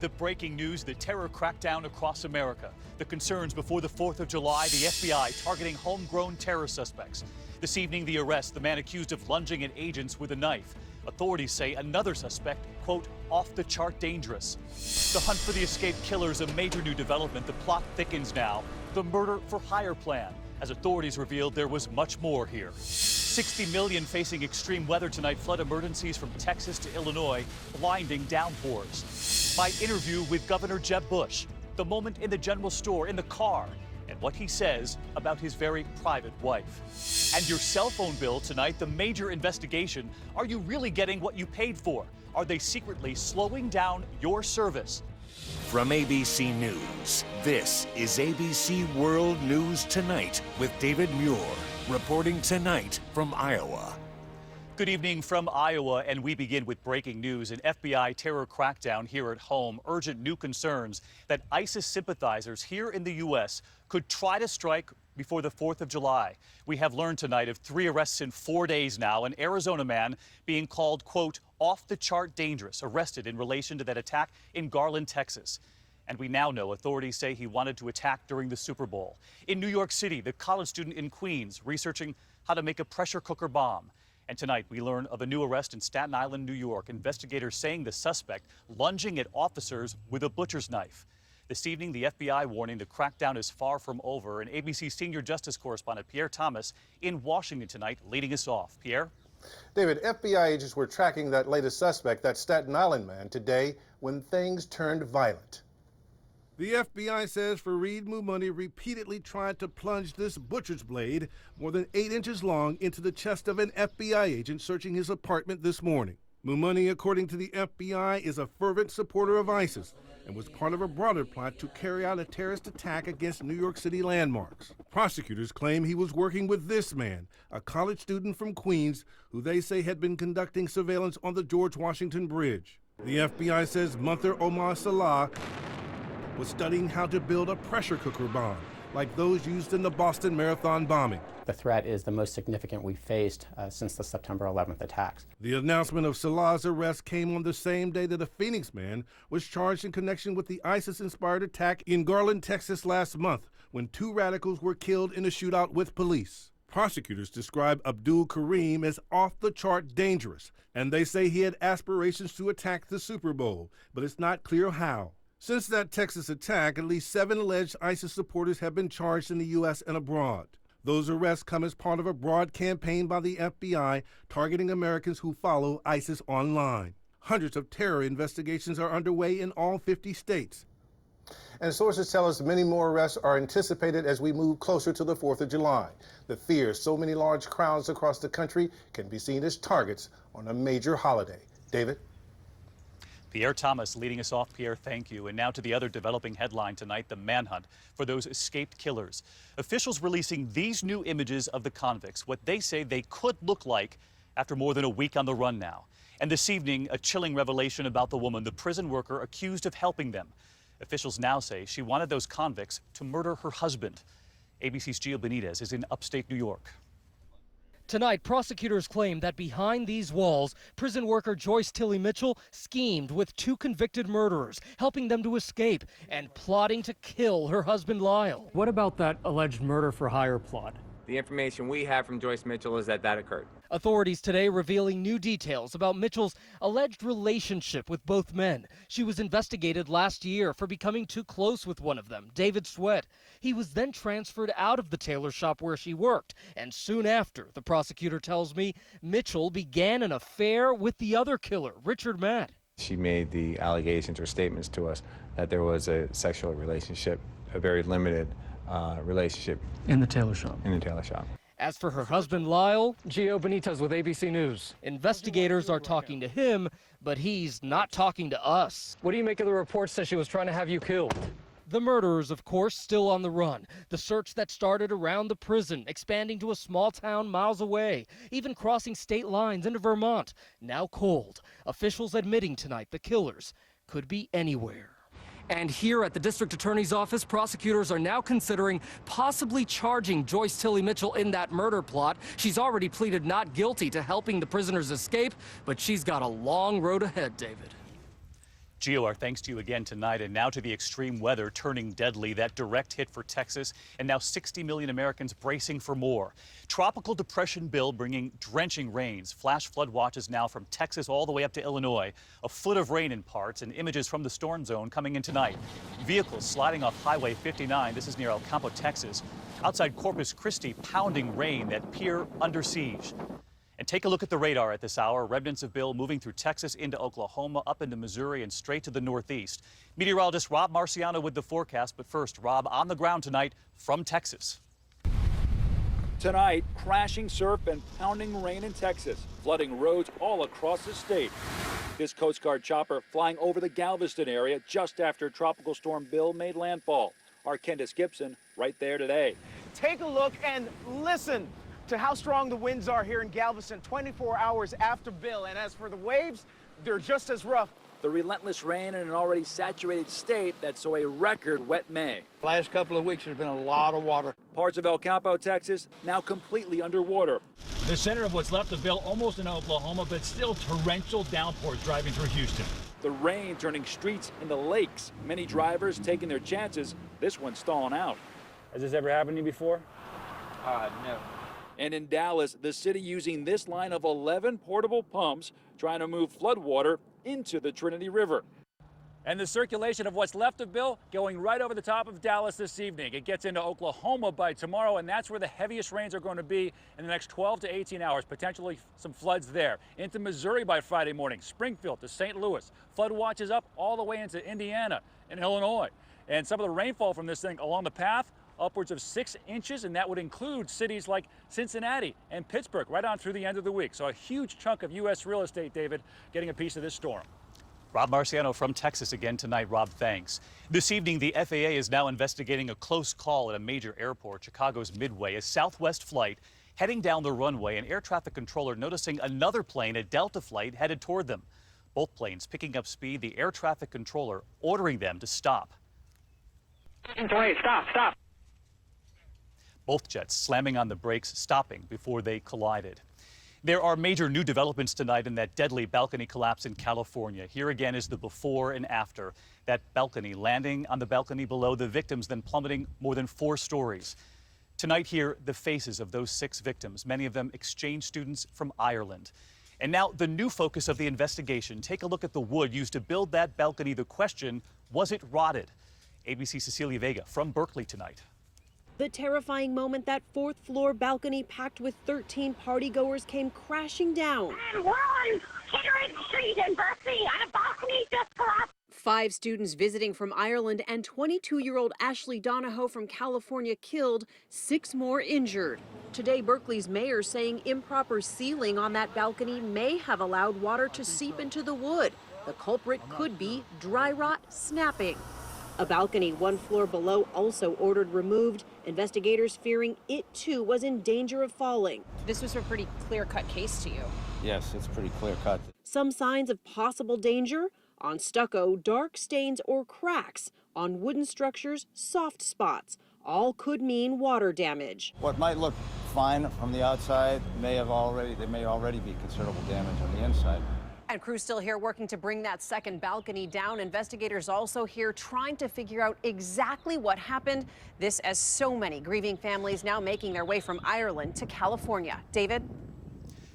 The breaking news, the terror crackdown across America. The concerns before the 4th of July, the FBI targeting homegrown terror suspects. This evening, the arrest, the man accused of lunging at agents with a knife. Authorities say another suspect, quote, off the chart dangerous. The hunt for the escaped killer is a major new development. The plot thickens now. The murder for hire plan. As authorities revealed, there was much more here. 60 million facing extreme weather tonight. Flood emergencies from Texas to Illinois. Blinding downpours. My interview with Governor Jeb Bush. The moment in the general store, in the car, and what he says about his very private wife. And your cell phone bill tonight, the major investigation. Are you really getting what you paid for? Are they secretly slowing down your service? From ABC News, this is ABC World News Tonight with David Muir, reporting tonight from Iowa. Good evening from Iowa, and we begin with breaking news. An FBI terror crackdown here at home. Urgent new concerns that ISIS sympathizers here in the U.S. could try to strike before the 4th of July. We have learned tonight of 3 arrests in 4 days now. An Arizona man being called, quote, off the chart dangerous, arrested in relation to that attack in Garland, Texas. And we now know authorities say he wanted to attack during the Super Bowl. In New York City, the college student in Queens researching how to make a pressure cooker bomb. And tonight, we learn of a new arrest in Staten Island, New York. Investigators saying the suspect lunging at officers with a butcher's knife. This evening, the FBI warning the crackdown is far from over. And ABC senior justice correspondent Pierre Thomas in Washington tonight, leading us off. Pierre? David, FBI agents were tracking that latest suspect, that Staten Island man, today when things turned violent. The FBI says Fareed Mumani repeatedly tried to plunge this butcher's blade, more than 8 inches long, into the chest of an FBI agent searching his apartment this morning. Mumani, according to the FBI, is a fervent supporter of ISIS and was part of a broader plot to carry out a terrorist attack against New York City landmarks. Prosecutors claim he was working with this man, a college student from Queens, who they say had been conducting surveillance on the George Washington Bridge. The FBI says Munther Omar Salah was studying how to build a pressure cooker bomb, like those used in the Boston Marathon bombing. The threat is the most significant we've faced since the September 11th attacks. The announcement of Salah's arrest came on the same day that a Phoenix man was charged in connection with the ISIS-inspired attack in Garland, Texas last month, when 2 radicals were killed in a shootout with police. Prosecutors describe Abdul Karim as off-the-chart dangerous, and they say he had aspirations to attack the Super Bowl, but it's not clear how. Since that Texas attack, at least 7 alleged ISIS supporters have been charged in the U.S. and abroad. Those arrests come as part of a broad campaign by the FBI targeting Americans who follow ISIS online. Hundreds of terror investigations are underway in all 50 states. And sources tell us many more arrests are anticipated as we move closer to the 4th of July. The fear so many large crowds across the country can be seen as targets on a major holiday. David? Pierre Thomas leading us off. Pierre, thank you. And now to the other developing headline tonight, the manhunt for those escaped killers. Officials releasing these new images of the convicts, what they say they could look like after more than a week on the run now. And this evening, a chilling revelation about the woman, the prison worker accused of helping them. Officials now say she wanted those convicts to murder her husband. ABC's Gio Benitez is in upstate New York. Tonight, prosecutors claim that behind these walls, prison worker Joyce Tilly Mitchell schemed with 2 convicted murderers, helping them to escape and plotting to kill her husband Lyle. What about that alleged murder for hire plot? The information we have from Joyce Mitchell is that occurred. Authorities today revealing new details about Mitchell's alleged relationship with both men. She was investigated last year for becoming too close with one of them, David Sweat. He was then transferred out of the tailor shop where she worked. And soon after, the prosecutor tells me, Mitchell began an affair with the other killer, Richard Matt. She made the allegations or statements to us that there was a sexual relationship, a very limited relationship. In the tailor shop. In the tailor shop. As for her husband, Lyle, Gio Benitez with ABC News. Investigators are talking to him, but he's not talking to us. What do you make of the reports that she was trying to have you killed? The murderers, of course, still on the run. The search that started around the prison, expanding to a small town miles away, even crossing state lines into Vermont, now cold. Officials admitting tonight the killers could be anywhere. And here at the district attorney's office, prosecutors are now considering possibly charging Joyce Tilly Mitchell in that murder plot. She's already pleaded not guilty to helping the prisoners escape, but she's got a long road ahead, David. Gio, our thanks to you again tonight. And now to the extreme weather turning deadly. That direct hit for Texas, and now 60 million Americans bracing for more. Tropical Depression Bill bringing drenching rains. Flash flood watches now from Texas all the way up to Illinois. A foot of rain in parts, and images from the storm zone coming in tonight. Vehicles sliding off Highway 59. This is near El Campo, Texas. Outside Corpus Christi, pounding rain. That pier under siege. And take a look at the radar at this hour. Remnants of Bill moving through Texas into Oklahoma, up into Missouri, and straight to the northeast. Meteorologist Rob Marciano with the forecast. But first, Rob, on the ground tonight from Texas. Tonight, crashing surf and pounding rain in Texas, flooding roads all across the state. This Coast Guard chopper flying over the Galveston area just after Tropical Storm Bill made landfall. Our Candace Gibson right there today. Take a look and listen to how strong the winds are here in Galveston 24 hours after Bill. And as for the waves, they're just as rough. The relentless rain in an already saturated state that saw a record wet May. Last couple of weeks, there's been a lot of water. Parts of El Campo, Texas, now completely underwater. The center of what's left of Bill, almost in Oklahoma, but still torrential downpours driving through Houston. The rain turning streets into lakes. Many drivers taking their chances. This one's stalling out. Has this ever happened to you before? No. And in Dallas, the city using this line of 11 portable pumps trying to move flood water into the Trinity River. And the circulation of what's left of Bill going right over the top of Dallas this evening. It gets into Oklahoma by tomorrow, and that's where the heaviest rains are going to be in the next 12 to 18 hours, potentially some floods there. Into Missouri by Friday morning, Springfield to St. Louis. Flood watches up all the way into Indiana and Illinois. And some of the rainfall from this thing along the path, upwards of 6 inches, and that would include cities like Cincinnati and Pittsburgh right on through the end of the week. So a huge chunk of U.S. real estate, David, getting a piece of this storm. Rob Marciano from Texas again tonight. Rob, thanks. This evening, the FAA is now investigating a close call at a major airport, Chicago's Midway. A Southwest flight heading down the runway, an air traffic controller noticing another plane, a Delta flight, headed toward them. Both planes picking up speed, the air traffic controller ordering them to stop. 20, stop. Both jets slamming on the brakes, stopping before they collided. There are major new developments tonight in that deadly balcony collapse in California. Here again is the before and after. That balcony landing on the balcony below, the victims then plummeting more than 4 stories. Tonight here, the faces of those 6 victims, many of them exchange students from Ireland. And now the new focus of the investigation. Take a look at the wood used to build that balcony. The question, was it rotted? ABC's Cecilia Vega from Berkeley tonight. The terrifying moment that 4th floor balcony packed with 13 partygoers came crashing down. And we're on Kittredge Street in Berkeley and a balcony just collapsed. 5 students visiting from Ireland and 22-year-old Ashley Donahoe from California killed, 6 more injured. Today, Berkeley's mayor saying improper sealing on that balcony may have allowed water to seep into the wood. The culprit could be dry rot snapping. A balcony 1 floor below also ordered removed. Investigators fearing it too was in danger of falling. This was a pretty clear-cut case to you. Yes, it's pretty clear-cut. Some signs of possible danger: on stucco, dark stains or cracks; on wooden structures, soft spots. All could mean water damage. What might look fine from the outside may already be considerable damage on the inside. And crews still here working to bring that second balcony down. Investigators also here trying to figure out exactly what happened. This as so many grieving families now making their way from Ireland to California. David?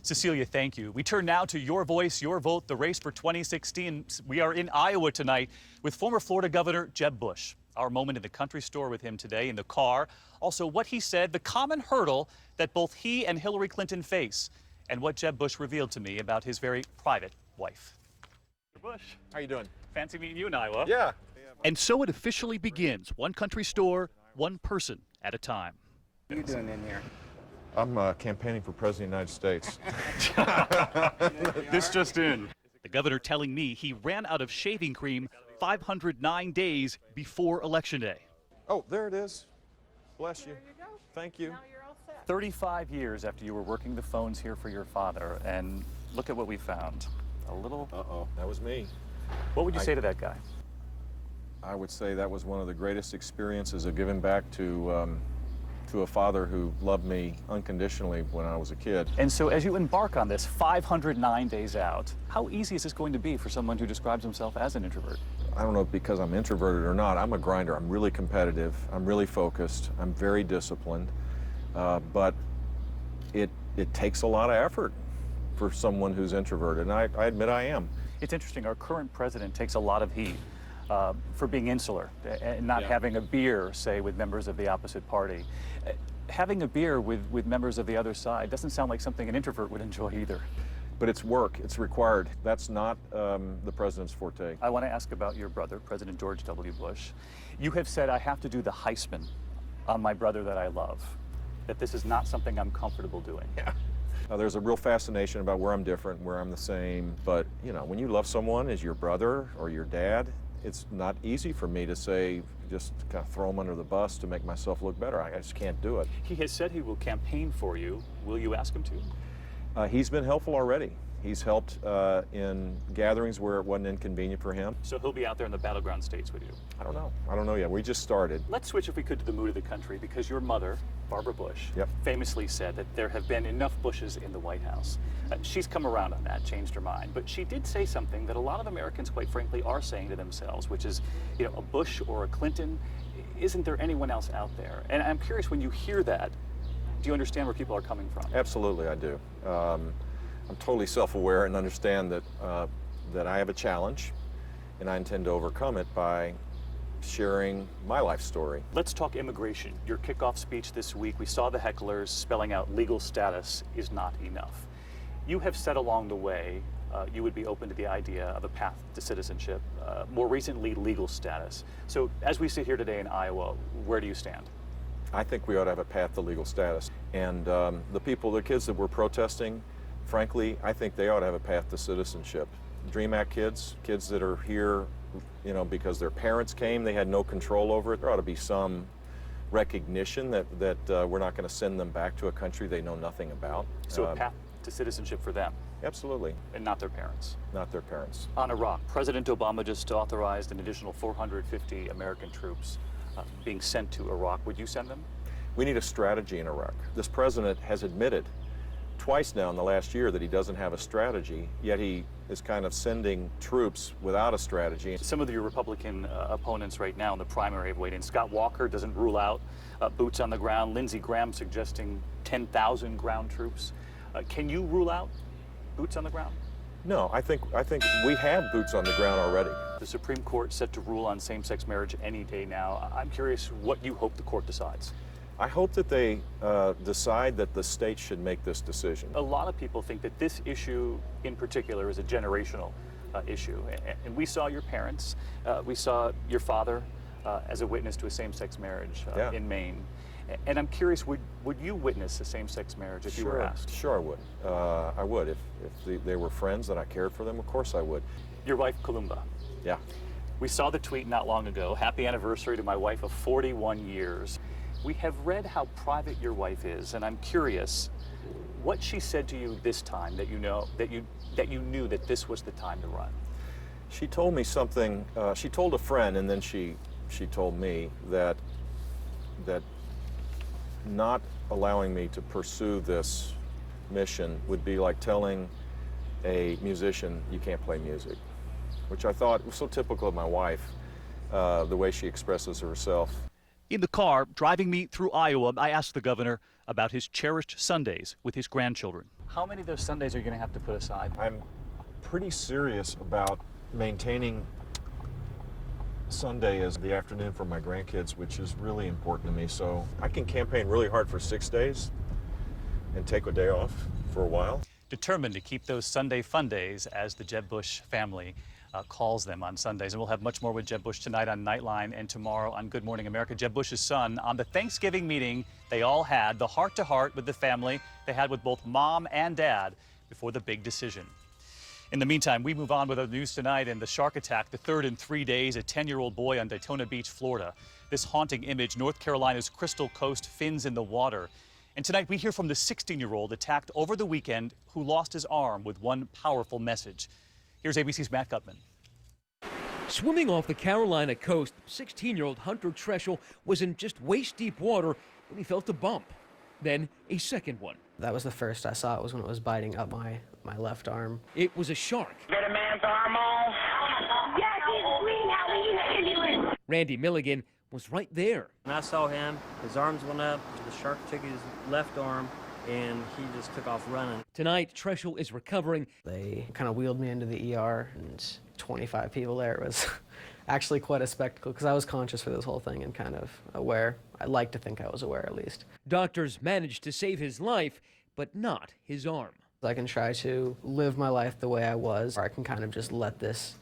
Cecilia, thank you. We turn now to your voice, your vote, the race for 2016. We are in Iowa tonight with former Florida Governor Jeb Bush. Our moment in the country store with him today in the car. Also what he said, the common hurdle that both he and Hillary Clinton face, and what Jeb Bush revealed to me about his very private wife. Mr. Bush. How you doing? Fancy meeting you in Iowa. Yeah. And so it officially begins. One country store, one person at a time. What are you doing in here? I'm campaigning for President of the United States. This just in. The governor telling me he ran out of shaving cream 509 days before Election Day. Oh, there it is. Bless you. There you go. Thank you. Now you're all set. 35 years after you were working the phones here for your father, and look at what we found. A little... Uh-oh, that was me. What would you say to that guy? I would say that was one of the greatest experiences of giving back to to a father who loved me unconditionally when I was a kid. And so as you embark on this 509 days out, how easy is this going to be for someone who describes himself as an introvert? I don't know if because I'm introverted or not, I'm a grinder. I'm really competitive. I'm really focused. I'm very disciplined. But it takes a lot of effort for someone who's introverted, and I admit I am. It's interesting, our current president takes a lot of heat for being insular and not having a beer, say, with members of the opposite party. Having a beer with members of the other side doesn't sound like something an introvert would enjoy either. But it's work, it's required. That's not the president's forte. I want to ask about your brother, President George W. Bush. You have said, I have to do the Heisman on my brother that I love, that this is not something I'm comfortable doing. Yeah. There's a real fascination about where I'm different, where I'm the same. But, you know, when you love someone as your brother or your dad, it's not easy for me to say, just kind of throw them under the bus to make myself look better. I just can't do it. He has said he will campaign for you. Will you ask him to? He's been helpful already. He's helped in gatherings where it wasn't inconvenient for him. So he'll be out there in the battleground states with you? I don't know. I don't know yet. We just started. Let's switch, if we could, to the mood of the country, because your mother, Barbara Bush, famously said that there have been enough Bushes in the White House. She's come around on that, changed her mind. But she did say something that a lot of Americans, quite frankly, are saying to themselves, which is, you know, a Bush or a Clinton, isn't there anyone else out there? And I'm curious, when you hear that, do you understand where people are coming from? Absolutely, I do. I'm totally self-aware and understand that that I have a challenge, and I intend to overcome it by sharing my life story. Let's talk immigration. Your kickoff speech this week, we saw the hecklers spelling out legal status is not enough. You have said along the way you would be open to the idea of a path to citizenship, more recently legal status. So as we sit here today in Iowa, where do you stand? I think we ought to have a path to legal status. And the kids that were protesting, frankly, I think they ought to have a path to citizenship. DREAM Act kids that are here, you know, because their parents came, they had no control over it. There ought to be some recognition that we're not going to send them back to a country they know nothing about. So a path to citizenship for them? Absolutely. And not their parents? Not their parents. On Iraq, President Obama just authorized an additional 450 American troops being sent to Iraq. Would you send them? We need a strategy in Iraq. This president has admitted twice now in the last year that he doesn't have a strategy, yet he is kind of sending troops without a strategy. Some of your Republican opponents right now in the primary have weighed in. Scott Walker doesn't rule out boots on the ground. Lindsey Graham suggesting 10,000 ground troops. Can you rule out boots on the ground? No, I think we have boots on the ground already. The Supreme Court set to rule on same-sex marriage any day now. I'm curious what you hope the court decides. I hope that they decide that the states should make this decision. A lot of people think that this issue in particular is a generational issue. And we saw your parents, we saw your father as a witness to a same-sex marriage in Maine. And I'm curious, would you witness a same-sex marriage if you were asked? Sure, I would. I would. If they were friends and I cared for them, of course I would. Your wife, Columba. Yeah. We saw the tweet not long ago. Happy anniversary to my wife of 41 years. We have read how private your wife is, and I'm curious what she said to you this time that you knew that this was the time to run. She told me something. She told a friend, and then she told me that not allowing me to pursue this mission would be like telling a musician you can't play music, which I thought was so typical of my wife, the way she expresses herself. In the car, driving me through Iowa, I asked the governor about his cherished Sundays with his grandchildren. How many of those Sundays are you going to have to put aside? I'm pretty serious about maintaining Sunday as the afternoon for my grandkids, which is really important to me. So I can campaign really hard for 6 days and take a day off for a while. Determined to keep those Sunday fun days, as the Jeb Bush family calls them on Sundays. And we'll have much more with Jeb Bush tonight on Nightline and tomorrow on Good Morning America. Jeb Bush's son, on the Thanksgiving meeting they all had, the heart-to-heart with the family they had with both mom and dad before the big decision. In the meantime, we move on with our news tonight and the shark attack, the third in 3 days, a 10-year-old boy on Daytona Beach, Florida. This haunting image, North Carolina's Crystal Coast, fins in the water. And tonight we hear from the 16-year-old attacked over the weekend who lost his arm with one powerful message. Here's ABC's Matt Gutman. Swimming off the Carolina coast, 16-year-old Hunter Treschel was in just waist-deep water when he felt a bump, then a second one. That was the first I saw. It was when it was biting up my left arm. It was a shark. Get a man's arm off. Yes, he's bleeding out. We need an ambulance. Randy Milligan was right there. When I saw him, his arms went up, the shark took his left arm, and he just took off running. Tonight, Treshel is recovering. They kind of wheeled me into the ER, and 25 people there. It was actually quite a spectacle because I was conscious for this whole thing and kind of aware. I'd like to think I was aware at least. Doctors managed to save his life, but not his arm. I can try to live my life the way I was, or I can kind of just let this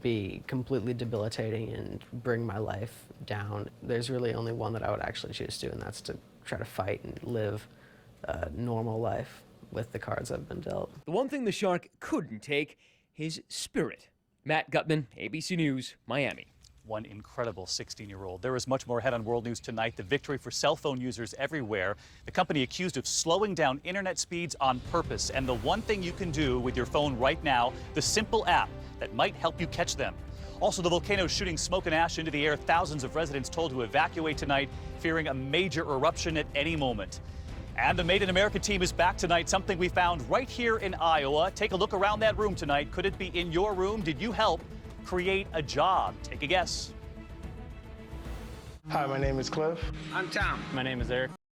be completely debilitating and bring my life down. There's really only one that I would actually choose to, and that's to try to fight and live a normal life with the cards I've been dealt. The one thing the shark couldn't take, his spirit. Matt Gutman, ABC News, Miami. One incredible 16-year-old. There is much more ahead on World News tonight. The victory for cell phone users everywhere. The company accused of slowing down internet speeds on purpose. And the one thing you can do with your phone right now, the simple app that might help you catch them. Also, the volcano shooting smoke and ash into the air. Thousands of residents told to evacuate tonight, fearing a major eruption at any moment. And the Made in America team is back tonight, something we found right here in Iowa. Take a look around that room tonight. Could it be in your room? Did you help create a job? Take a guess. Hi, my name is Cliff. I'm Tom. My name is Eric.